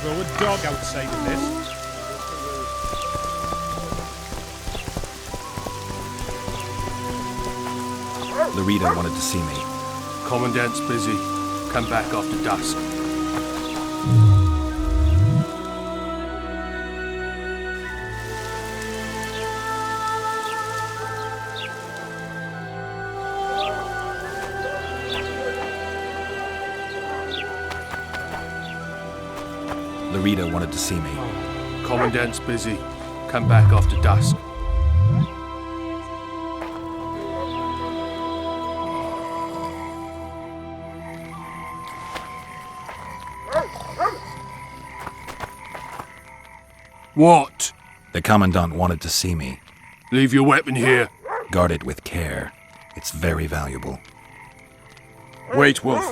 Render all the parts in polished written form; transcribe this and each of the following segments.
throw a dog outside of this. Laredo wanted to see me. Commandant's busy. Come back after dusk. Laredo wanted to see me. Commandant's busy. Come back after dusk. What? The Commandant wanted to see me. Leave your weapon here. Guard it with care. It's very valuable. Wait, Wolf.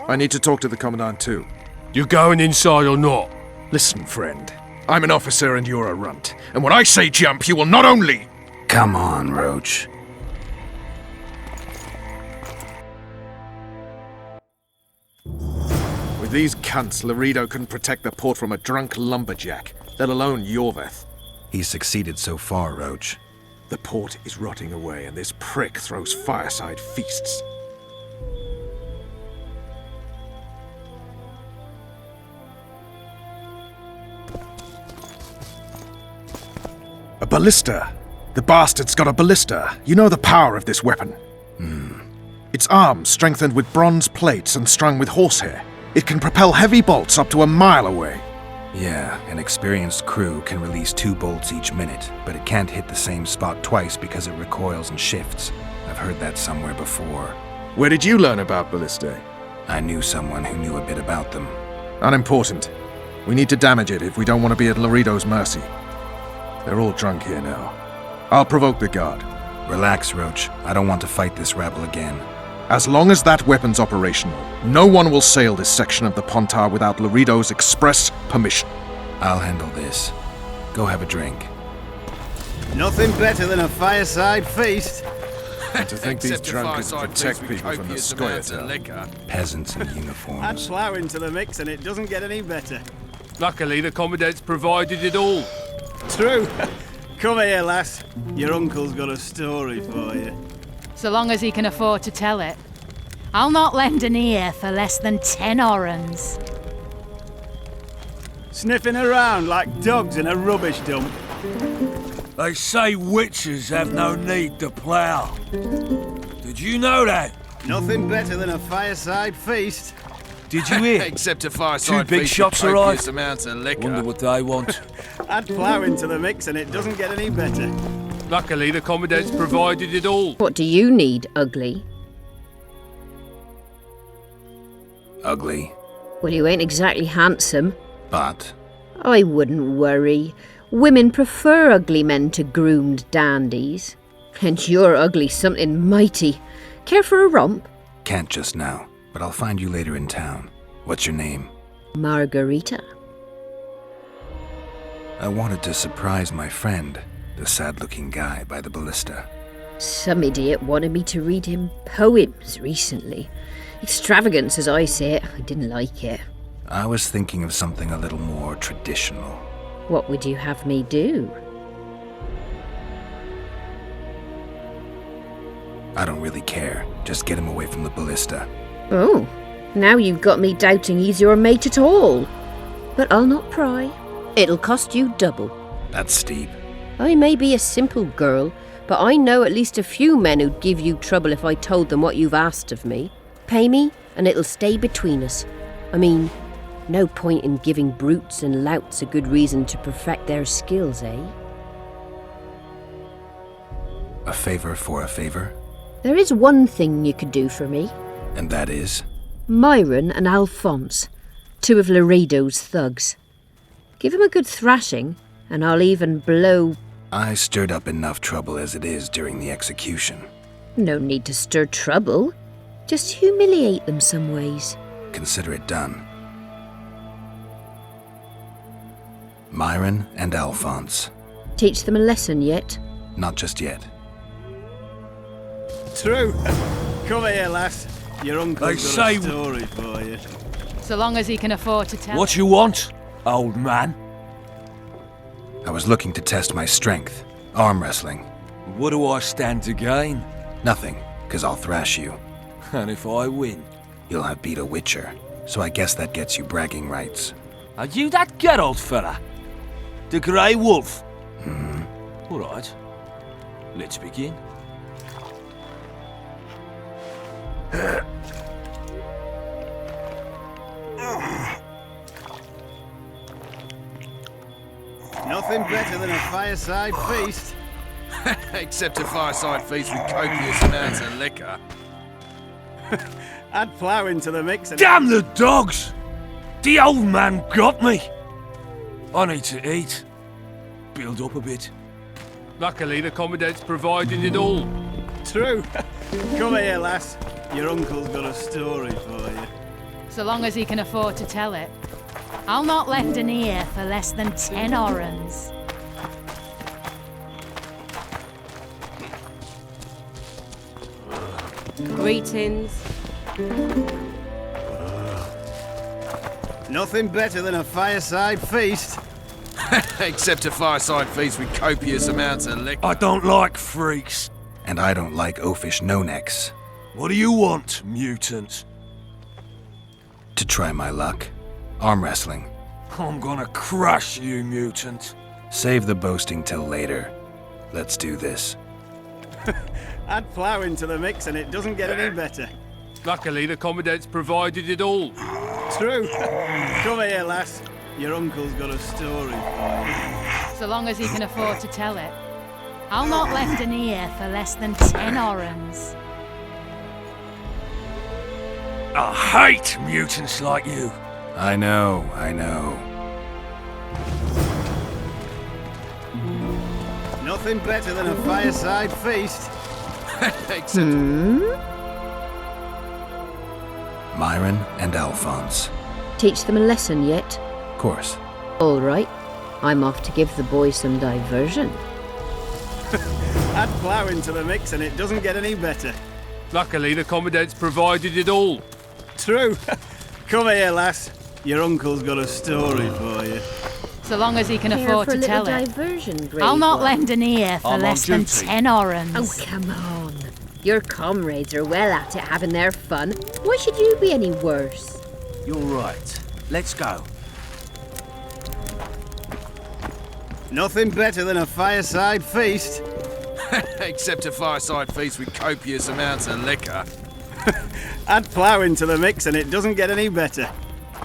I need to talk to the Commandant too. You going inside or not? Listen, friend. I'm an officer and you're a runt. And when I say jump, you will not only... Come on, Roach. With these cunts, Laredo couldn't protect the port from a drunk lumberjack, let alone Yorveth. He's succeeded so far, Roach. The port is rotting away and this prick throws fireside feasts. A ballista! The bastard's got a ballista. You know the power of this weapon. Its arms strengthened with bronze plates and strung with horsehair. It can propel heavy bolts up to a mile away. Yeah, an experienced crew can release 2 bolts each minute, but it can't hit the same spot twice because it recoils and shifts. I've heard that somewhere before. Where did you learn about ballistae? I knew someone who knew a bit about them. Unimportant. We need to damage it if we don't want to be at Laredo's mercy. They're all drunk here now. I'll provoke the guard. Relax, Roach. I don't want to fight this rabble again. As long as that weapon's operational, no one will sail this section of the Pontar without Laredo's express permission. I'll handle this. Go have a drink. Nothing better than a fireside feast. And to think these drunkards protect people from the Scoia'tael. Peasants in Add uniforms. flour into the mix and it doesn't get any better. Luckily, the Commandant's provided it all. True. Come here, lass. Your uncle's got a story for you. So long as he can afford to tell it. I'll not lend an ear for less than 10 orans. Sniffing around like dogs in a rubbish dump. They say witches have no need to plough. Did you know that? Nothing better than a fireside feast. Did you hear? Except a fireside 2 big feast shots with arrived. copious amounts of liquor. Wonder what they want. Add flour into the mix and it doesn't get any better. Luckily, the Commandant's provided it all. What do you need, ugly? Ugly, Well, you ain't exactly handsome. but I wouldn't worry. Women prefer ugly men to groomed dandies. And you're ugly something mighty. Care for a romp? can't just now. But I'll find you later in town. What's your name? Margarita. I wanted to surprise my friend, the sad-looking guy by the ballista. Some idiot wanted me to read him poems recently. Extravagance, as I say it. I didn't like it. I was thinking of something a little more traditional. What would you have me do? I don't really care. Just get him away from the ballista. Oh, now you've got me doubting he's your mate at all. But I'll not pry. It'll cost you double. That's steep. I may be a simple girl, but I know at least a few men who'd give you trouble if I told them what you've asked of me. Pay me, and it'll stay between us. I mean, no point in giving brutes and louts a good reason to perfect their skills, eh? A favor for a favor? There is one thing you could do for me. And that is? Myron and Alphonse, 2 of Laredo's thugs. Give 'em a good thrashing, and I'll even blow... I stirred up enough trouble as it is during the execution. No need to stir trouble. Just humiliate them some ways. Consider it done. Myron and Alphonse. Teach them a lesson yet? Not just yet. True. Come here, lass. Your uncle's They got say- a story for you. So long as he can afford to tell What it. you want? old man? I was looking to test my strength. Arm wrestling. What do I stand to gain? Nothing, 'cause I'll thrash you. And if I win? You'll have beat a witcher, so I guess that gets you bragging rights. Are you that Geralt fella? The Grey Wolf? All right. Let's begin. Nothing better than a fireside feast. Except a fireside feast with copious amounts of liquor. Add plough into the mix and... Damn the dogs! The old man got me! I need to eat. Build up a bit. Luckily, the Commandant's provided it all. True. Come here, lass. Your uncle's got a story for you. So long as he can afford to tell it. I'll not lend an ear for less than 10 orens. Greetings. Nothing better than a fireside feast. Except a fireside feast with copious amounts of liquor. I don't like freaks. And I don't like oafish no-necks. What do you want, mutant? To try my luck. Arm wrestling. I'm gonna crush you, mutant. Save the boasting till later. Let's do this. Add plough into the mix and it doesn't get any better. Luckily, the Commandant's provided it all. True. Come here, lass. Your uncle's got a story for you. So long as he can afford to tell it. I'll not lend an ear for less than 10 orens. I hate mutants like you. I know, I know. Nothing better than a fireside feast. Except Myron and Alphonse. Teach them a lesson yet? Course. All right. I'm off to give the boys some diversion. Add plough into the mix and it doesn't get any better. Luckily, the Commandant's provided it all. True. Come here, lass. Your uncle's got a story for you. So long as he can Care afford for a to little tell it. diversion, Grey I'll not Wolf? lend an ear for I'm on less than duty. 10 orens. Oh, come on. Your comrades are well at it having their fun. Why should you be any worse? You're right. Let's go. Nothing better than a fireside feast. except a fireside feast with copious amounts of liquor. Add plough into the mix and it doesn't get any better.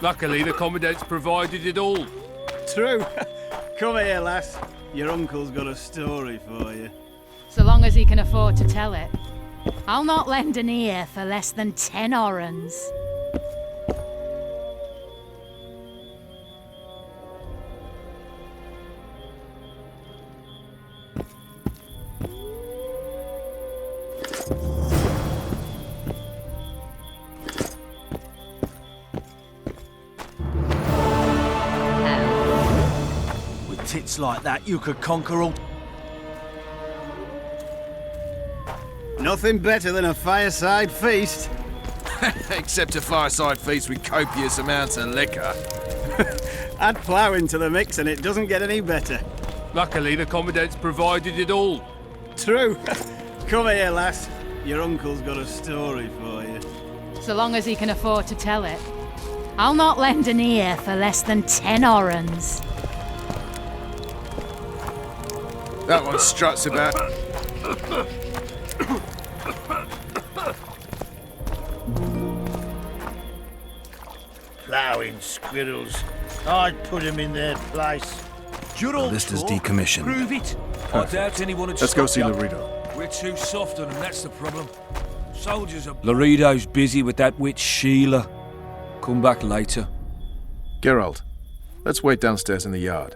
Luckily, the Commandant's provided it all. True. Come here, lass. Your uncle's got a story for you. So long as he can afford to tell it. I'll not lend an ear for less than 10 orens. With tits like that, you could conquer all... Nothing better than a fireside feast. except a fireside feast with copious amounts of liquor. Add plough into the mix and it doesn't get any better. Luckily, the Commandant's provided it all. True. Come here, lass. Your uncle's got a story for you. So long as he can afford to tell it. I'll not lend an ear for less than 10 orens. That one struts about. Ploughing squirrels. I'd put them in their place. Ballista's decommissioned. Prove it. I doubt anyone would Let's go stop see you. Laredo. We're too soft on them, that's the problem. Soldiers are... Laredo's busy with that witch Sheila. Come back later. Geralt, let's wait downstairs in the yard.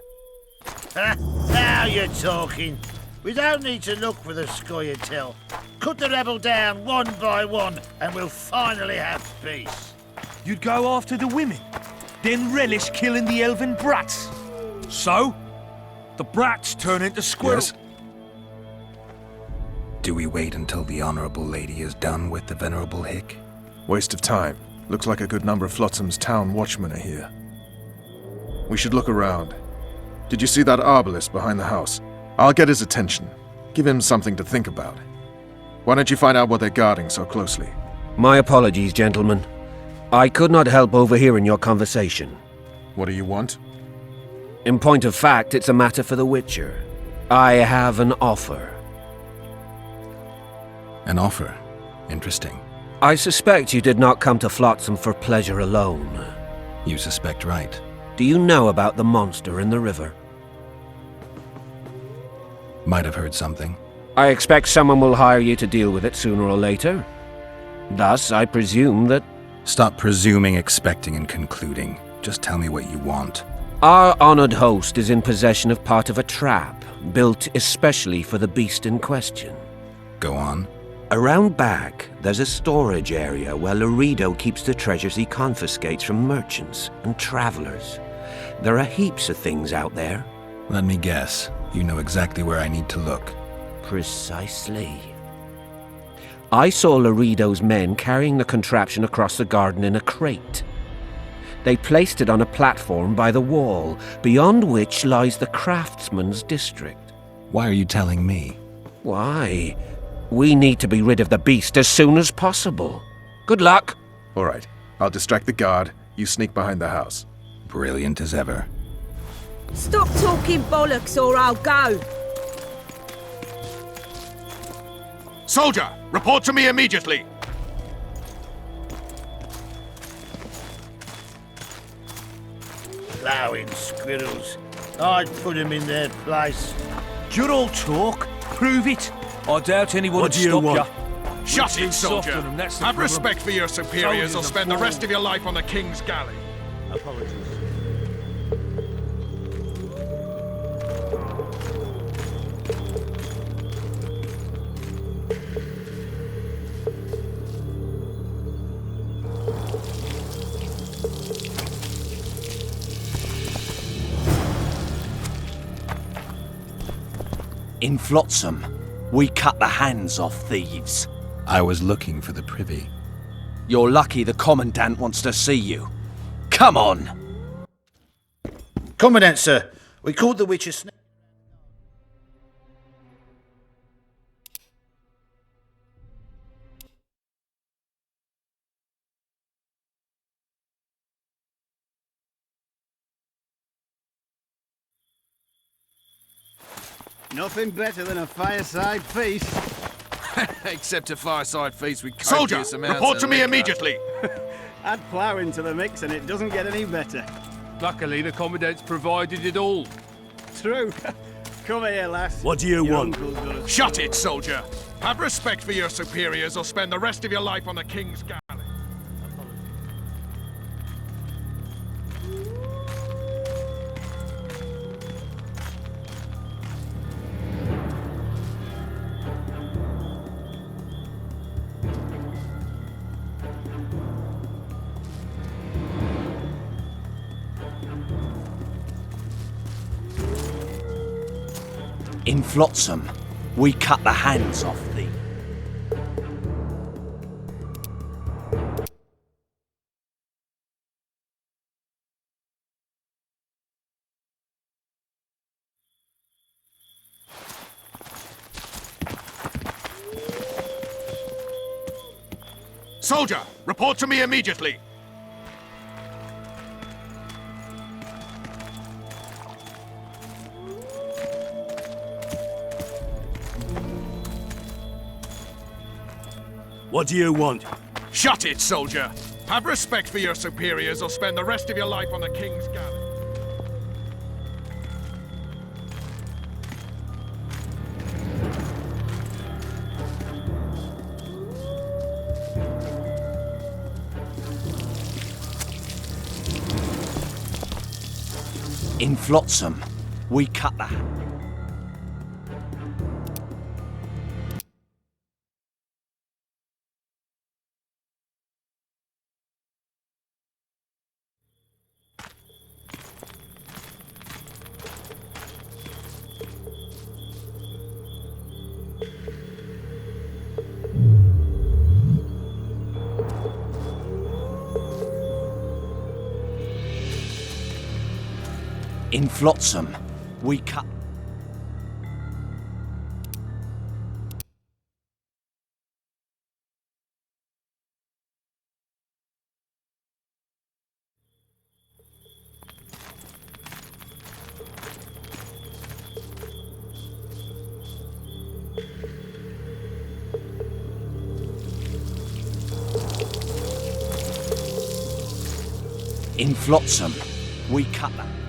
Now you're talking. We don't need to look for the Scoia'tael. Cut the rebel down one by one, and we'll finally have peace. You'd go after the women, then relish killing the elven brats. So? The brats turn into squirrels. Yes? Do we wait until the Honourable Lady is done with the Venerable Hick? Waste of time. Looks like a good number of Flotsam's town watchmen are here. We should look around. Did you see that arbalist behind the house? I'll get his attention. Give him something to think about. Why don't you find out what they're guarding so closely? My apologies, gentlemen. I could not help overhearing your conversation. What do you want? In point of fact, it's a matter for the Witcher. I have an offer. An offer? Interesting. I suspect you did not come to Flotsam for pleasure alone. You suspect right. Do you know about the monster in the river? Might have heard something. I expect someone will hire you to deal with it sooner or later. Thus, I presume that... Stop presuming, expecting, and concluding. Just tell me what you want. Our honored host is in possession of part of a trap, built especially for the beast in question. Go on. Around back, there's a storage area where Laredo keeps the treasures he confiscates from merchants and travelers. There are heaps of things out there. Let me guess. You know exactly where I need to look. Precisely. I saw Laredo's men carrying the contraption across the garden in a crate. They placed it on a platform by the wall, beyond which lies the craftsman's district. Why are you telling me? Why? We need to be rid of the beast as soon as possible. Good luck. All right. I'll distract the guard. You sneak behind the house. Brilliant as ever. Stop talking bollocks or I'll go! Soldier, report to me immediately! Plowing squirrels. I'd put them in their place. You're all talk. Prove it. I doubt anyone would stop you. Shut it, soft soldier! on 'em, that's the Have problem. respect for your superiors or Soldiers spend are the rest born. of your life on the King's Galley. Apologies. In Flotsam, we cut the hands off thieves. I was looking for the privy. You're lucky the Commandant wants to see you. Come on! Commandant, sir. We caught the witch snake. Nothing better than a fireside feast. Except a fireside feast with Soldier, copious amounts report of to me liquor. immediately. Add plough into the mix and it doesn't get any better. Luckily, the Commandant's provided it all. True. Come here, lass. What do you Your want? uncle's got a Shut it, soldier! Have respect for your superiors or spend the rest of your life on the King's Galley. In Flotsam, we cut the hands off thieves. Soldier, report to me immediately. What do you want? Shut it, soldier! Have respect for your superiors or spend the rest of your life on the King's Galley. In Flotsam, we cut the... In Flotsam, we cut... In Flotsam, we cut that.